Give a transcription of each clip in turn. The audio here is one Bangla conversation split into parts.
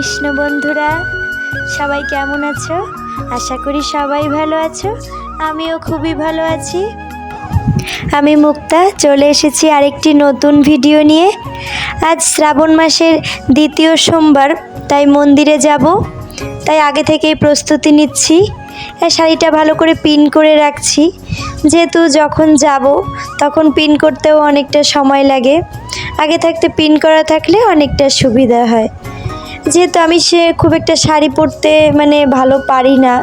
কৃষ্ণ বন্ধুরা, সবাই কেমন আছো? আশা করি সবাই ভালো আছো। আমিও খুবই ভালো আছি। আমি মুক্তা চলে এসেছি আরেকটি নতুন ভিডিও নিয়ে। আজ শ্রাবণ মাসের দ্বিতীয় সোমবার, তাই মন্দিরে যাব, তাই আগে থেকেই প্রস্তুতি নিচ্ছি। শাড়িটা ভালো করে পিন করে রাখছি, যেহেতু যখন যাব তখন পিন করতেও অনেকটা সময় লাগে। আগে থাকতে পিন করা থাকলে অনেকটা সুবিধা হয়। যেহেতু আমি খুব একটা শাড়ি পরতে ভালো পারি না,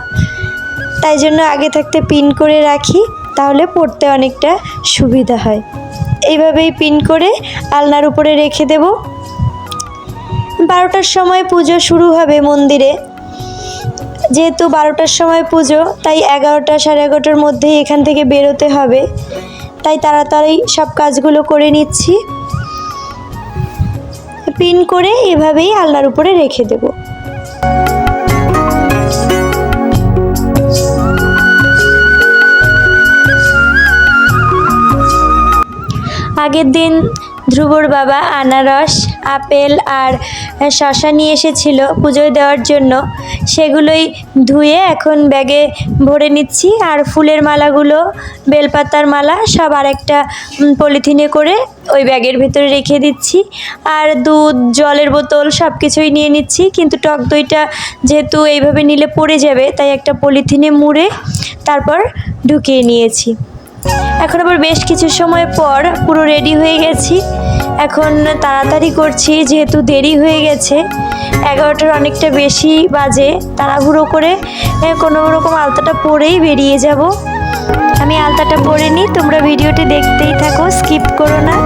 তাই জন্য আগে থাকতে পিন করে রাখি, তাহলে পরতে অনেকটা সুবিধা হয়। এইভাবেই পিন করে আলনার উপরে রেখে দেব। 12টার সময় পুজো শুরু হবে মন্দিরে। যেহেতু 12টার সময় পুজো, তাই 11টা সাড়ে 11টার মধ্যেই এখান থেকে বেরোতে হবে, তাই তাড়াতাড়ি সব কাজগুলো করে নিচ্ছি। পিন করে এভাবেই আলনার উপরে রেখে দেব। আগের দিন ধ্রুবর বাবা আনারস, আপেল আর শসা নিয়ে এসেছিল পুজোয় দেওয়ার জন্য। সেগুলোই ধুয়ে এখন ব্যাগে ভরে নিচ্ছি। আর ফুলের মালাগুলো, বেলপাতার মালা সব আরেকটা পলিথিনে করে ওই ব্যাগের ভেতরে রেখে দিচ্ছি। আর দুধ, জলের বোতল সব কিছুই নিয়ে নিচ্ছি, কিন্তু টক দইটা যেহেতু এইভাবে নিলে পড়ে যাবে, তাই একটা পলিথিনে মুড়ে তারপর ঢুকিয়ে নিয়েছি। এখন আবার বেশ কিছু সময় পর পুরো রেডি হয়ে গেছি। এখন তাড়াতাড়ি করছি, যেহেতু দেরি হয়ে গেছে, 11টার অনেকটা বেশি বাজে। তাড়াহুড়ো করে কোনো রকম আলতাটা পরেই বেরিয়ে যাব। আমি আলতাটা পরে নিই, তোমরা ভিডিওটি দেখতেই থাকো, স্কিপ করো না।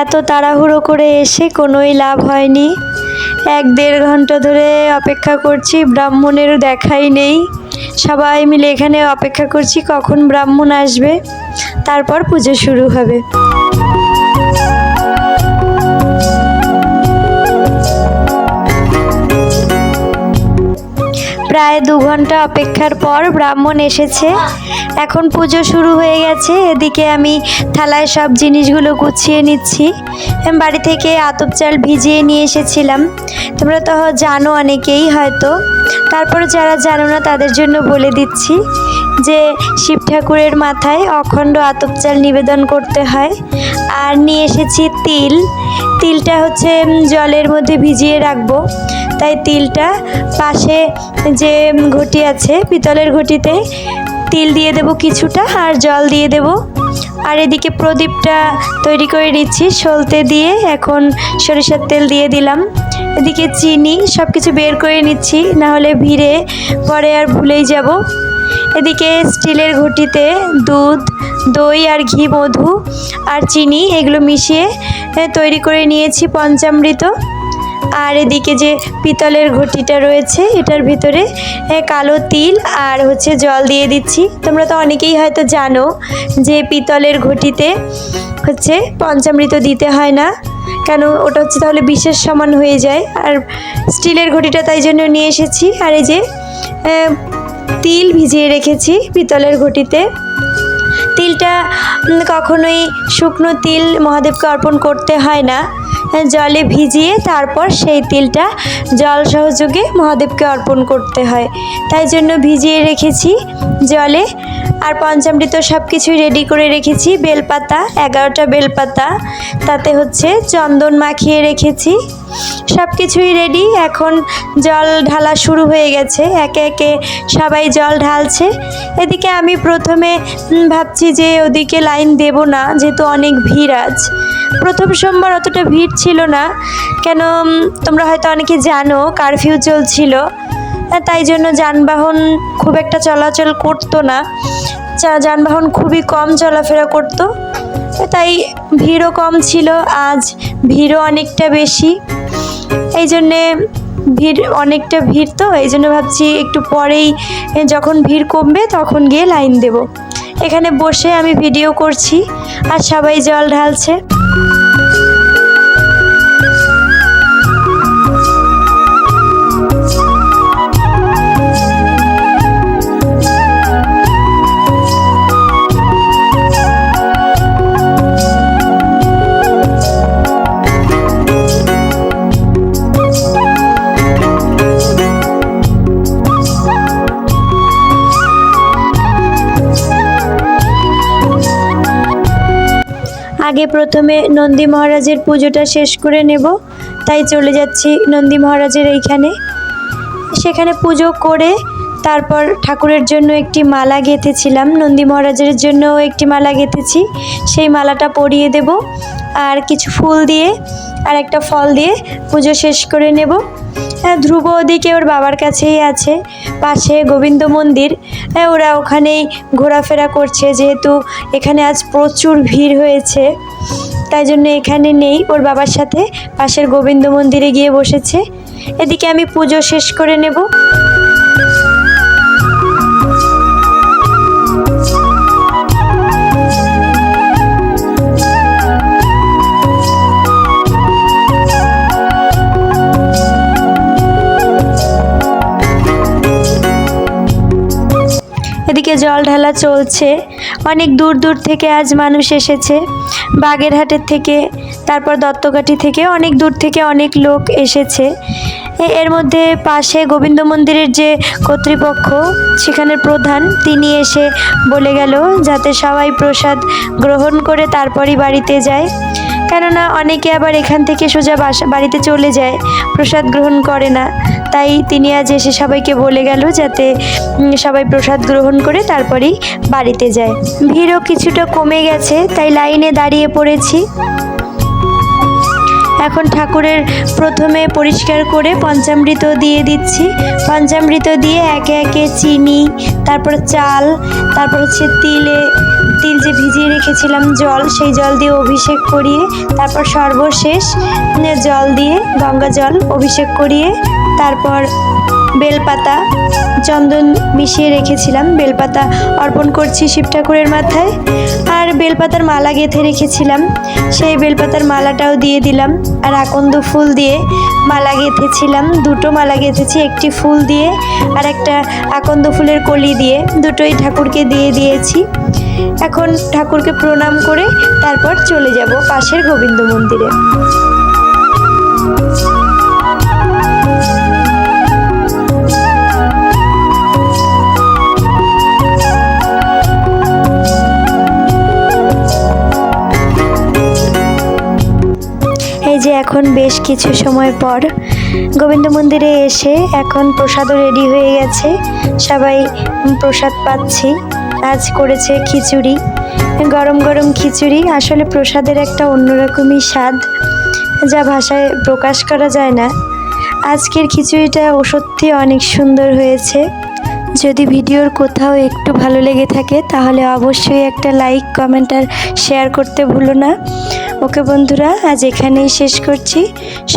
এত তাড়াহুড়ো করে এসে কোনোই লাভ হয়নি। 1-1.5 ঘন্টা ধরে অপেক্ষা করছি, ব্রাহ্মণেরও দেখাই নেই। সবাই মিলে এখানে অপেক্ষা করছি কখন ব্রাহ্মণ আসবে, তারপর পুজো শুরু হবে। প্রায় 2 ঘন্টা অপেক্ষার পর ব্রাহ্মণ এসেছে। এখন পুজো শুরু হয়ে গেছে। এদিকে আমি থালায় সব জিনিসগুলো গুছিয়ে নিচ্ছি। বাড়ি থেকে আতপ চাল ভিজিয়ে নিয়ে এসেছিলাম, তোমরা তো জানো অনেকেই হয়তো। তারপর যারা জানো না তাদের জন্য বলে দিচ্ছি যে শিব ঠাকুরের মাথায় অখণ্ড আতপ চাল নিবেদন করতে হয়। আর নিয়ে এসেছি তিল। তিলটা হচ্ছে জলের মধ্যে ভিজিয়ে রাখবো, তাই তিলটা পাশে যে ঘটি আছে, পিতলের ঘটিতে তিল দিয়ে দেব কিছুটা, আর জল দিয়ে দেব। আর এদিকে প্রদীপটা তৈরি করে নিচ্ছি সলতে দিয়ে। এখন সরিষার তেল দিয়ে দিলাম। এদিকে চিনি সব কিছু বের করে নিচ্ছি, না হলে ভিড়ে পরে আর ভুলেই যাব। এদিকে স্টিলের ঘটিতে দুধ, দই আর ঘি, মধু আর চিনি এগুলো মিশিয়ে তৈরি করে নিয়েছি পঞ্চামৃত। আর এদিকে যে পিতলের ঘটিটা রয়েছে, এটার ভিতরে কালো তিল আর জল দিয়ে দিচ্ছি। তোমরা তো অনেকেই হয়তো জানো যে পিতলের ঘটিতে পঞ্চামৃত দিতে হয় না, কেন ওটা তাহলে বিশেষ সমান হয়ে যায়। আর স্টিলের ঘটিটা তাই জন্য নিয়ে এসেছি। আর এই যে তিল ভিজিয়ে রেখেছি পিতলের ঘটিতে। তিলটা কখনোই শুকনো তিল মহাদেবকে অর্পণ করতে হয় না, জলে ভিজিয়ে তারপর সেই তিলটা জল সহযোগে মহাদেবকে অর্পণ করতে হয়, তাই জন্য ভিজিয়ে রেখেছি জলে। আর পঞ্চামৃত সব কিছুই রেডি করে রেখেছি। বেলপাতা 11টা বেলপাতা, তাতে চন্দন মাখিয়ে রেখেছি। সব কিছুই রেডি। এখন জল ঢালা শুরু হয়ে গেছে, একে একে সবাই জল ঢালছে। এদিকে আমি প্রথমে ভাবছি যে ওদিকে লাইন দেব না, যেহেতু অনেক ভিড়। আজ প্রথম সোমবার অতটা ভিড় ছিল না, কেন তোমরা হয়তো অনেকে জানো কারফিউ চলছিল, তাই জন্য যানবাহন খুব একটা চলাচল করতো না। যানবাহন খুবই কম চলাফেরা করতো, তাই ভিড়ও কম ছিল। আজ ভিড়ও অনেকটা বেশি, এই জন্যে ভিড়, অনেকটা ভিড়, তো এই জন্য ভাবছি একটু পরেই যখন ভিড় কমবে তখন গিয়ে লাইন দেব। এখানে বসে আমি ভিডিও করছি আর সবাই জল ঢালছে। আগে প্রথমে নন্দী মহারাজের পুজোটা শেষ করে নেব, তাই চলে যাচ্ছি নন্দী মহারাজের এইখানে। সেখানে পুজো করে তারপর ঠাকুরের জন্য একটি মালা গেঁথেছিলাম, নন্দী মহারাজের জন্যও একটি মালা গেঁথেছি, সেই মালাটা পরিয়ে দেব আর কিছু ফুল দিয়ে আর একটা ফল দিয়ে পুজো শেষ করে নেব। ধ্রুব ওদিকে ওর বাবার কাছেই আছে, পাশে গোবিন্দ মন্দির, ওরা ওখানেই ঘোরাফেরা করছে, যেহেতু এখানে আজ প্রচুর ভিড় হয়েছে তাই জন্য এখানে নেই, ওর বাবার সাথে পাশের গোবিন্দ মন্দিরে গিয়ে বসেছে। এদিকে আমি পুজো শেষ করে নেব। এদিকে জল ঢালা চলছে, অনেক দূর দূর থেকে আজ মানুষ এসেছে, বাগেরহাটের থেকে, তারপর দত্তকাঠি থেকে, অনেক দূর থেকে অনেক লোক এসেছে। এর মধ্যে পাশে গোবিন্দ মন্দিরের যে কর্তৃপক্ষ, সেখানের প্রধান, তিনি এসে বলে গেল যাতে সবাই প্রসাদ গ্রহণ করে তারপরই বাড়িতে যায়, কেননা অনেকে আবার এখান থেকে সোজা বাড়িতে চলে যায়, প্রসাদ গ্রহণ করে না। তাই তিনি আজ এসে সবাইকে বলে গেল যাতে সবাই প্রসাদ গ্রহণ করে তারপরেই বাড়িতে যায়। ভিড়ও কিছুটা কমে গেছে, তাই লাইনে দাঁড়িয়ে পড়েছি। এখন ঠাকুরের প্রথমে পরিষ্কার করে পঞ্চামৃত দিয়ে দিচ্ছি। পঞ্চামৃত দিয়ে একে একে চিনি, তারপর চাল, তারপর হচ্ছে তিল যে ভিজিয়ে রেখেছিলাম জল, সেই জল দিয়ে অভিষেক করিয়ে, তারপর সর্বশেষ জল দিয়ে, গঙ্গা জল অভিষেক করিয়ে, তারপর বেলপাতা, চন্দন মিশিয়ে রেখেছিলাম, বেলপাতা অর্পণ করছি শিব ঠাকুরের মাথায়। আর বেলপাতার মালা গেঁথে রেখেছিলাম, সেই বেলপাতার মালাটাও দিয়ে দিলাম। আর আকন্দ ফুল দিয়ে মালা গেঁথেছিলাম, দুটো মালা গেঁথেছি, একটি ফুল দিয়ে আর একটা আকন্দ ফুলের কলি দিয়ে, দুটোই ঠাকুরকে দিয়ে দিয়েছি। এখন ঠাকুরকে প্রণাম করে তারপর চলে যাব পাশের গোবিন্দ মন্দিরে। যে এখন বেশ কিছু সময় পর গোবিন্দ মন্দিরে এসে এখন প্রসাদও রেডি হয়ে গেছে, সবাই প্রসাদ পাচ্ছি। আজ করেছে খিচুড়ি, গরম গরম খিচুড়ি। আসলে প্রসাদের একটা অন্যরকমই স্বাদ, যা ভাষায় প্রকাশ করা যায় না। আজকের খিচুড়িটা সত্যি অনেক সুন্দর হয়েছে। যদি ভিডিওর কোথাও একটু ভালো লেগে থাকে তাহলে অবশ্যই একটা লাইক, কমেন্ট আর শেয়ার করতে ভুলো না। ওকে বন্ধুরা, আজ এখানেই শেষ করছি।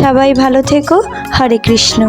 সবাই ভালো থেকো। হরে কৃষ্ণ।